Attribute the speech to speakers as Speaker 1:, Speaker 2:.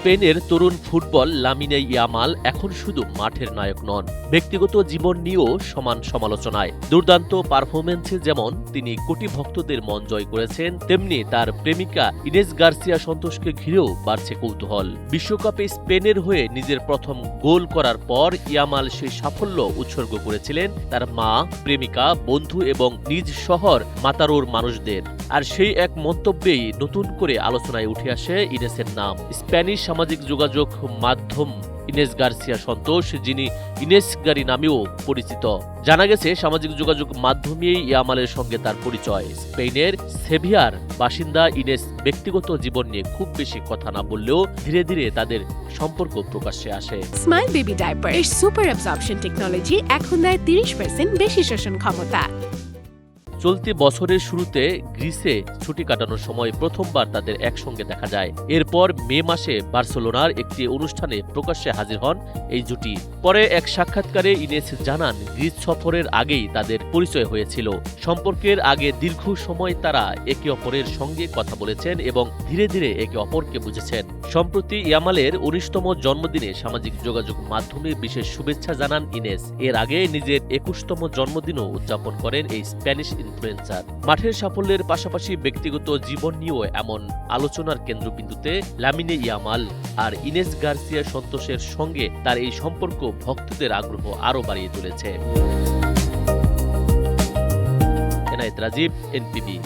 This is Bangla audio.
Speaker 1: স্পেনের তরুণ ফুটবল লামিনে ইয়ামাল এখন শুধু মাঠের নায়ক নন, ব্যক্তিগত জীবন নিয়েও সমান সমালোচনায়। দুর্দান্ত পারফরমেন্সে যেমন তিনি কোটি ভক্তদের মন জয় করেছেন, তেমনি তার প্রেমিকা ইনেস গার্সিয়া সন্তোষকে ঘিরেও বাড়ছে কৌতূহল। বিশ্বকাপে স্পেনের হয়ে নিজের প্রথম গোল করার পর ইয়ামাল সেই সাফল্য উৎসর্গ করেছিলেন তার মা, প্রেমিকা, বন্ধু এবং নিজ শহর মাতারোর মানুষদের। আর সেই এক মন্তব্যেই নতুন করে আলোচনায় উঠে আসে ইনেসের নাম। স্প্যানিশ সামাজিক যোগাযোগ মাধ্যম ইনেস গার্সিয়া সন্তোষ, যিনি ইনেস গারি নামেও পরিচিত। জানা গেছে সামাজিক যোগাযোগ মাধ্যমেই ইয়ামালের সঙ্গে তার পরিচয়। স্পেনের সেভিয়ার বাসিন্দা ইনেস ব্যক্তিগত জীবন নিয়ে খুব বেশি কথা না বললেও ধীরে ধীরে তাদের সম্পর্ক প্রকাশ্যে আসে।
Speaker 2: স্মাইল বেবি ডায়াপার এর সুপার অ্যাবজর্পশন টেকনোলজি এখন দেয় 30% বেশি শোষণ ক্ষমতা।
Speaker 1: চলতি বছরের শুরুতে গ্রিসে ছুটি কাটানোর সময় প্রথমবার তাদের একসঙ্গে দেখা যায়। এরপর মে মাসে বার্সেলোনার একটি অনুষ্ঠানে প্রকাশ্যে হাজির হন এই জুটি। পরে এক সাক্ষাৎকারে ইনেস জানান, গ্রিস সফরের আগেই তাদের পরিচয় হয়েছিল। সম্পর্কের আগে দীর্ঘ সময় তারা একে অপরের সঙ্গে কথা বলেছেন এবং ধীরে ধীরে একে অপরকে বুঝেছেন। সম্প্রতি ইয়ামালের 19তম জন্মদিনে সামাজিক যোগাযোগ মাধ্যমে বিশেষ শুভেচ্ছা জানান ইনেস। এর আগে নিজের 21তম জন্মদিনও উদযাপন করেন এই স্প্যানিশ ইনফ্লুয়েন্সার। মাঠের সাফল্যের পাশাপাশি ব্যক্তিগত জীবন নিয়েও এমন আলোচনার কেন্দ্রবিন্দুতে লামিনে ইয়ামাল। আর ইনেস গার্সিয়া সন্তোষের সঙ্গে তার এই সম্পর্ক ভক্তদের আগ্রহ আরও বাড়িয়ে তুলেছে। এনায়েত রাজীব, এনপিবি।